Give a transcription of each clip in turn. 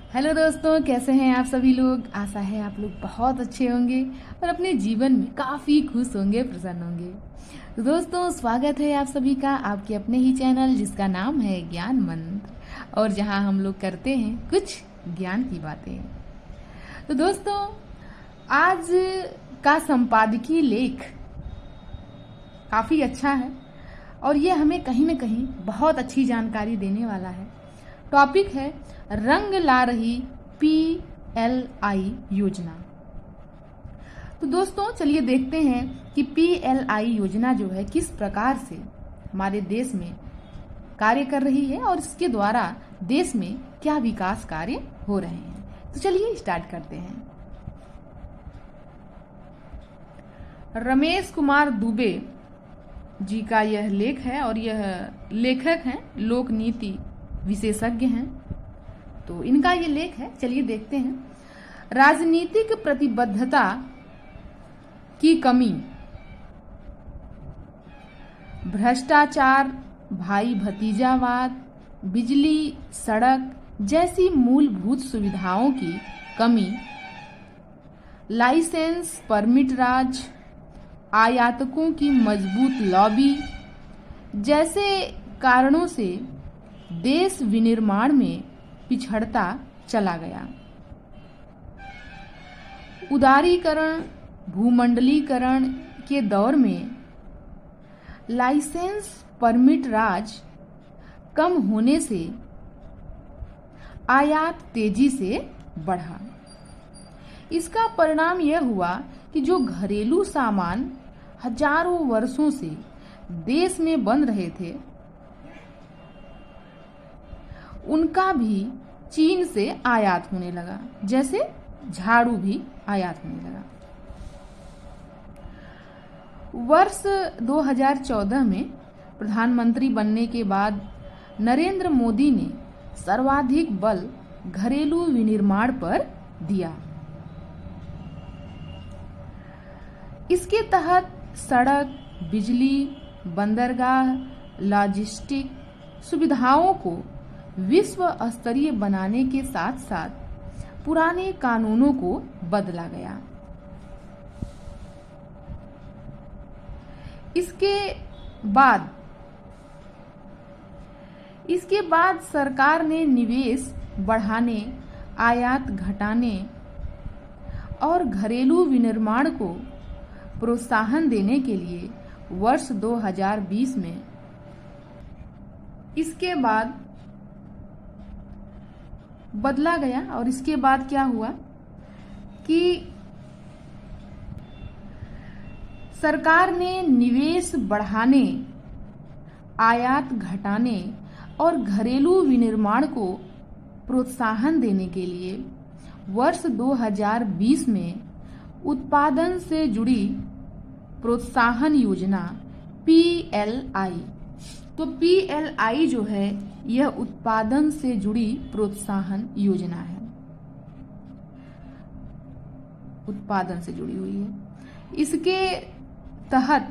Hello दोस्तों, कैसे हैं आप सभी लोग। आशा है आप लोग बहुत अच्छे होंगे और अपने जीवन में काफ़ी खुश होंगे, प्रसन्न होंगे। तो दोस्तों, स्वागत है आप सभी का आपके अपने ही चैनल जिसका नाम है ज्ञान मंत्र, और जहां हम लोग करते हैं कुछ ज्ञान की बातें। तो दोस्तों, आज का संपादकीय लेख काफ़ी अच्छा है और ये हमें कहीं न कहीं बहुत अच्छी जानकारी देने वाला है। टॉपिक है रंग ला रही PLI योजना। तो दोस्तों, चलिए देखते हैं कि PLI योजना जो है किस प्रकार से हमारे देश में कार्य कर रही है और इसके द्वारा देश में क्या विकास कार्य हो रहे हैं। तो चलिए स्टार्ट करते हैं। रमेश कुमार दुबे जी का यह लेख है और यह लेखक हैं, लोक नीति विशेषज्ञ हैं। तो इनका ये लेख है, चलिए देखते हैं। राजनीतिक प्रतिबद्धता की कमी, भ्रष्टाचार, भाई भतीजावाद, बिजली, सड़क जैसी मूलभूत सुविधाओं की कमी, लाइसेंस परमिट राज, आयातकों की मजबूत लॉबी जैसे कारणों से देश विनिर्माण में पिछड़ता चला गया। उदारीकरण, भूमंडलीकरण के दौर में लाइसेंस परमिट राज कम होने से आयात तेजी से बढ़ा। इसका परिणाम यह हुआ कि जो घरेलू सामान हजारों वर्षों से देश में बन रहे थे, उनका भी चीन से आयात होने लगा। जैसे झाड़ू भी आयात होने लगा। वर्ष 2014 में प्रधानमंत्री बनने के बाद नरेंद्र मोदी ने सर्वाधिक बल घरेलू विनिर्माण पर दिया। इसके तहत सड़क, बिजली, बंदरगाह, लॉजिस्टिक सुविधाओं को विश्व स्तरीय बनाने के साथ साथ पुराने कानूनों को बदला गया। इसके बाद सरकार ने निवेश बढ़ाने, आयात घटाने और घरेलू विनिर्माण को प्रोत्साहन देने के लिए वर्ष 2020 में इसके बाद बदला गया। और इसके बाद क्या हुआ कि सरकार ने निवेश बढ़ाने, आयात घटाने और घरेलू विनिर्माण को प्रोत्साहन देने के लिए वर्ष 2020 में उत्पादन से जुड़ी प्रोत्साहन योजना PLI। तो PLI जो है यह उत्पादन से जुड़ी प्रोत्साहन योजना है, उत्पादन से जुड़ी हुई है। इसके तहत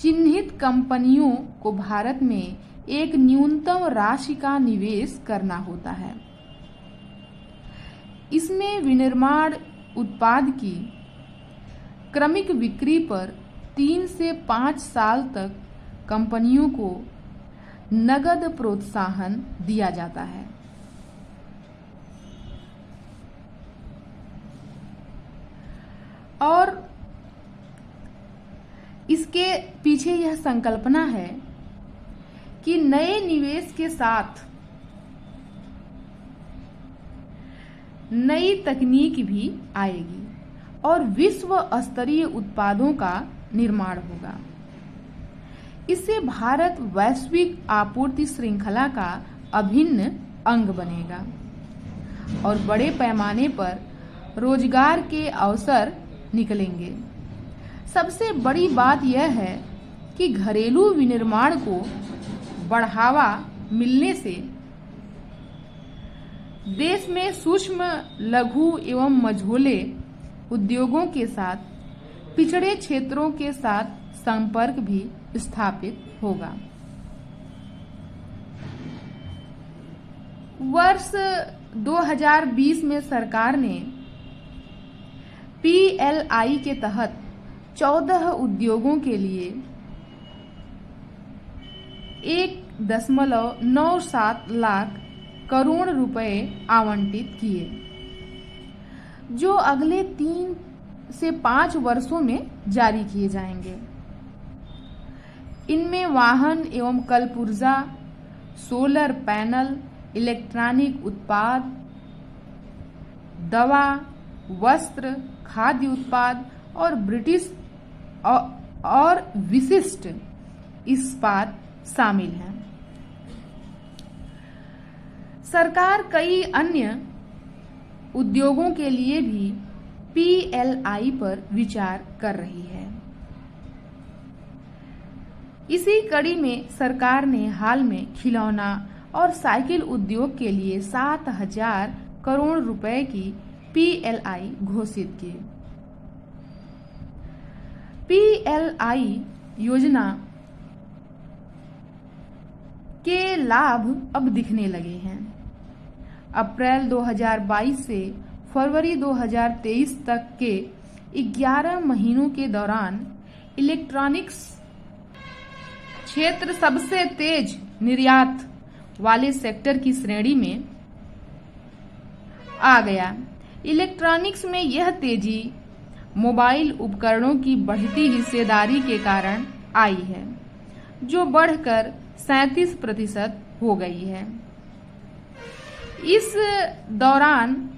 चिन्हित कंपनियों को भारत में एक न्यूनतम राशि का निवेश करना होता है। इसमें विनिर्माण उत्पाद की क्रमिक बिक्री पर 3 से 5 साल तक कंपनियों को नगद प्रोत्साहन दिया जाता है। और इसके पीछे यह संकल्पना है कि नए निवेश के साथ नई तकनीक भी आएगी और विश्व स्तरीय उत्पादों का निर्माण होगा। इससे भारत वैश्विक आपूर्ति श्रृंखला का अभिन्न अंग बनेगा और बड़े पैमाने पर रोजगार के अवसर निकलेंगे। सबसे बड़ी बात यह है कि घरेलू विनिर्माण को बढ़ावा मिलने से देश में सूक्ष्म, लघु एवं मझोले उद्योगों के साथ पिछड़े क्षेत्रों के साथ संपर्क भी स्थापित होगा। वर्ष 2020 में सरकार ने PLI के तहत 14 उद्योगों के लिए 1.97 लाख करोड़ रुपए आवंटित किए, जो अगले 3 से 5 वर्षों में जारी किए जाएंगे। इनमें वाहन एवं कलपुर्जा, सोलर पैनल, इलेक्ट्रॉनिक उत्पाद, दवा, वस्त्र, खाद्य उत्पाद और विशिष्ट इस्पात शामिल हैं। सरकार कई अन्य उद्योगों के लिए भी PLI पर विचार कर रही है। इसी कड़ी में सरकार ने हाल में खिलौना और साइकिल उद्योग के लिए 7,000 करोड़ रुपए की PLI घोषित की। PLI योजना के लाभ अब दिखने लगे हैं। अप्रैल 2022 से फरवरी 2023 तक के 11 महीनों के दौरान इलेक्ट्रॉनिक्स क्षेत्र सबसे तेज निर्यात वाले सेक्टर की श्रेणी में आ गया। इलेक्ट्रॉनिक्स में यह तेजी मोबाइल उपकरणों की बढ़ती हिस्सेदारी के कारण आई है, जो बढ़कर 37% हो गई है। इस दौरान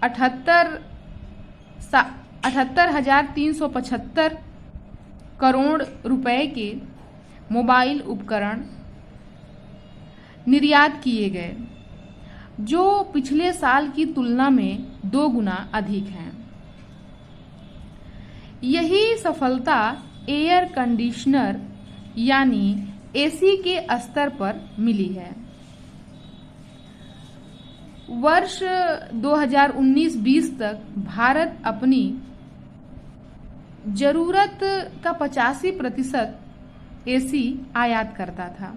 78,375 करोड़ रुपए के मोबाइल उपकरण निर्यात किए गए, जो पिछले साल की तुलना में 2 गुना अधिक है। यही सफलता एयर कंडीशनर यानी AC के स्तर पर मिली है। वर्ष 2019-20 तक भारत अपनी जरूरत का 85% AC आयात करता था,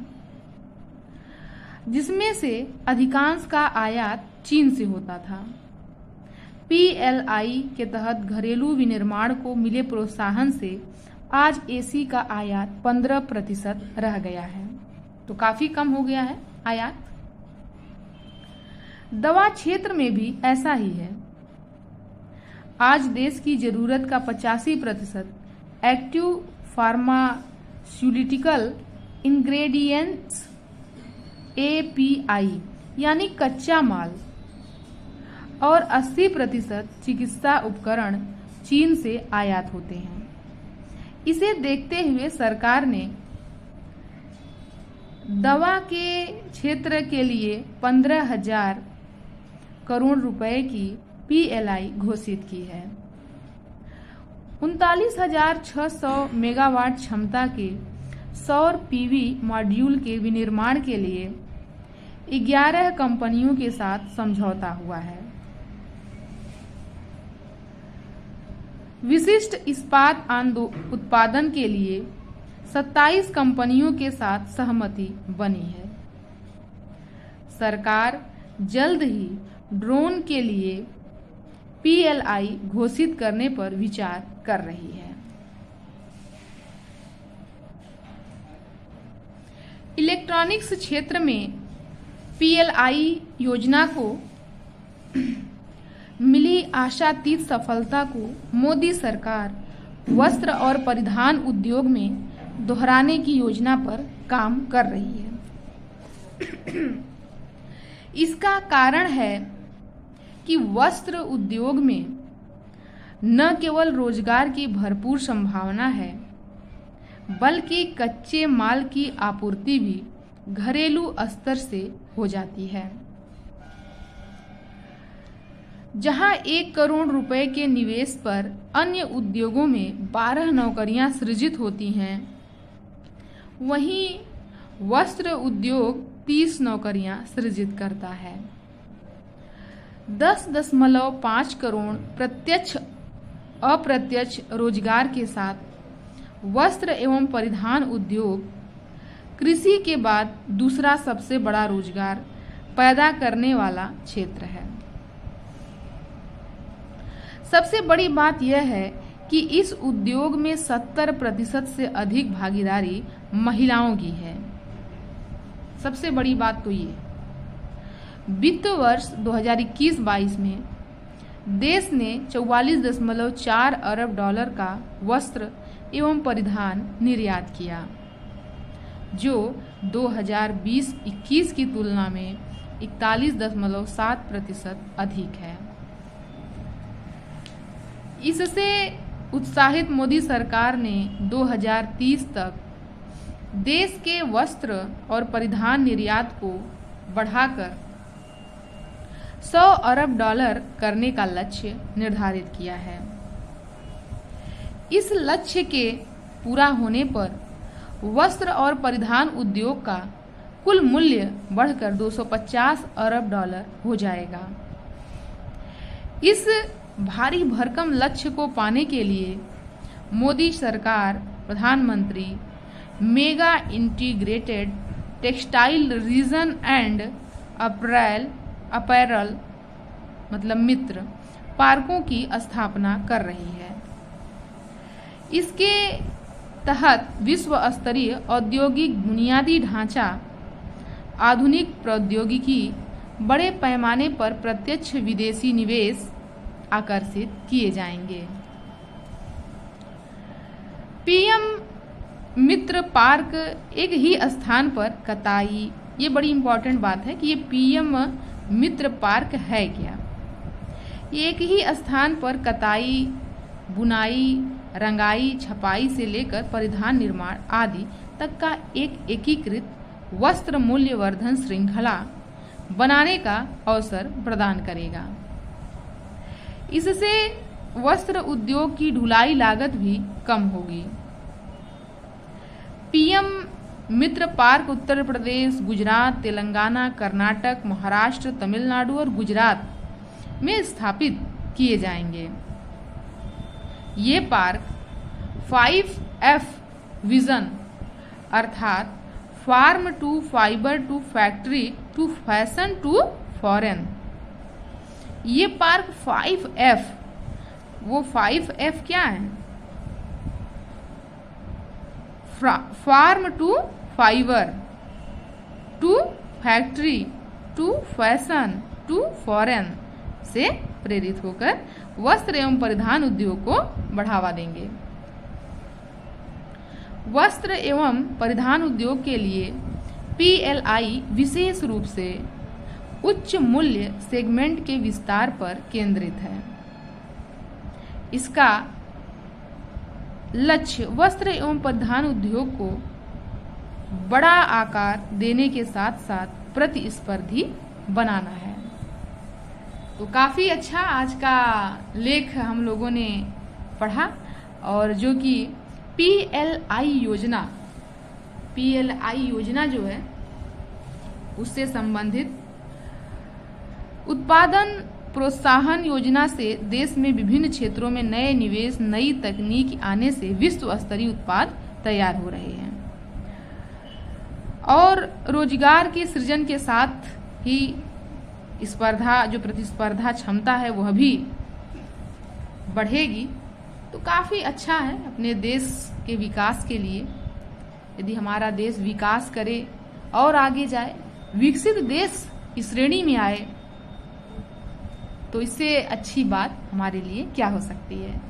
जिसमें से अधिकांश का आयात चीन से होता था। PLI के तहत घरेलू विनिर्माण को मिले प्रोत्साहन से आज AC का आयात 15% रह गया है, तो काफी कम हो गया है आयात। दवा क्षेत्र में भी ऐसा ही है। आज देश की जरूरत का 85% एक्टिव फार्मास्यूटिकल इंग्रेडिएंट्स API यानी कच्चा माल और 80% चिकित्सा उपकरण चीन से आयात होते हैं। इसे देखते हुए सरकार ने दवा के क्षेत्र के लिए 15,000 करोड़ रुपए की PLI घोषित की है। 39,600 मेगावाट क्षमता के सौर PV मॉड्यूल के विनिर्माण के लिए 11 कंपनियों के साथ समझौता हुआ है। विशिष्ट इस्पात उत्पादन के लिए 27 कंपनियों के साथ सहमति बनी है। सरकार जल्द ही ड्रोन के लिए PLI घोषित करने पर विचार कर रही है। इलेक्ट्रॉनिक्स क्षेत्र में PLI योजना को मिली आशातीत सफलता को मोदी सरकार वस्त्र और परिधान उद्योग में दोहराने की योजना पर काम कर रही है। इसका कारण है कि वस्त्र उद्योग में न केवल रोजगार की भरपूर संभावना है, बल्कि कच्चे माल की आपूर्ति भी घरेलू स्तर से हो जाती है। जहां 1 करोड़ रुपए के निवेश पर अन्य उद्योगों में 12 नौकरियां सृजित होती हैं, वहीं वस्त्र उद्योग 30 नौकरियां सृजित करता है। 10.5 करोड़ प्रत्यक्ष अप्रत्यक्ष रोजगार के साथ वस्त्र एवं परिधान उद्योग कृषि के बाद दूसरा सबसे बड़ा रोजगार पैदा करने वाला क्षेत्र है। सबसे बड़ी बात यह है कि इस उद्योग में 70% से अधिक भागीदारी महिलाओं की है। सबसे बड़ी बात तो ये, वित्त वर्ष 2021-22 में देश ने 44.4 अरब डॉलर का वस्त्र एवं परिधान निर्यात किया, जो 2020-21 की तुलना में 41.7% अधिक है। इससे उत्साहित मोदी सरकार ने 2030 तक देश के वस्त्र और परिधान निर्यात को बढ़ाकर 100 अरब डॉलर करने का लक्ष्य निर्धारित किया है। इस लक्ष्य के पूरा होने पर वस्त्र और परिधान उद्योग का कुल मूल्य बढ़कर 250 अरब डॉलर हो जाएगा। इस भारी भरकम लक्ष्य को पाने के लिए मोदी सरकार प्रधानमंत्री mega integrated textile reason and apparel मतलब मित्र पार्कों की स्थापना कर रही है। इसके तहत विश्व स्तरीय औद्योगिक बुनियादी ढांचा, आधुनिक प्रौद्योगिकी, बड़े पैमाने पर प्रत्यक्ष विदेशी निवेश आकर्षित किए जाएंगे। पीएम मित्र पार्क एक ही स्थान पर कताई, ये बड़ी इंपॉर्टेंट बात है कि ये पीएम मित्र पार्क है क्या। ये एक ही स्थान पर कताई, बुनाई, रंगाई, छपाई से लेकर परिधान निर्माण आदि तक का एक एकीकृत वस्त्र मूल्यवर्धन श्रृंखला बनाने का अवसर प्रदान करेगा। इससे वस्त्र उद्योग की ढुलाई लागत भी कम होगी। पीएम मित्र पार्क उत्तर प्रदेश, गुजरात, तेलंगाना, कर्नाटक, महाराष्ट्र, तमिलनाडु और गुजरात में स्थापित किए जाएंगे। ये पार्क 5F विजन अर्थात farm to fibre to factory to fashion to foreign, ये पार्क 5F, वो 5F क्या है? Farm to fibre to factory to fashion to foreign से प्रेरित होकर वस्त्र एवं परिधान उद्योग को बढ़ावा देंगे। वस्त्र एवं परिधान उद्योग के लिए PLI विशेष रूप से उच्च मूल्य सेगमेंट के विस्तार पर केंद्रित है। इसका लक्ष्य वस्त्र एवं परिधान उद्योग को बड़ा आकार देने के साथ साथ प्रतिस्पर्धी बनाना है। तो काफ़ी अच्छा आज का लेख हम लोगों ने पढ़ा, और जो कि PLI योजना जो है उससे संबंधित उत्पादन प्रोत्साहन योजना से देश में विभिन्न क्षेत्रों में नए निवेश, नई तकनीक आने से विश्व स्तरीय उत्पाद तैयार हो रहे हैं और रोजगार के सृजन के साथ ही स्पर्धा, जो प्रतिस्पर्धा क्षमता है वह भी बढ़ेगी। तो काफ़ी अच्छा है अपने देश के विकास के लिए। यदि हमारा देश विकास करे और आगे जाए, विकसित देश की श्रेणी में आए, तो इससे अच्छी बात हमारे लिए क्या हो सकती है।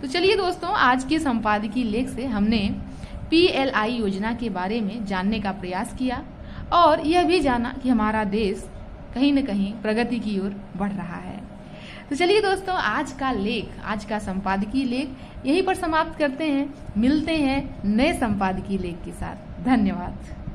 तो चलिए दोस्तों, आज के संपादकीय लेख से हमने PLI योजना के बारे में जानने का प्रयास किया और यह भी जाना कि हमारा देश कहीं न कहीं प्रगति की ओर बढ़ रहा है। तो चलिए दोस्तों, आज का लेख, आज का संपादकीय लेख यहीं पर समाप्त करते हैं। मिलते हैं नए संपादकीय लेख के साथ। धन्यवाद।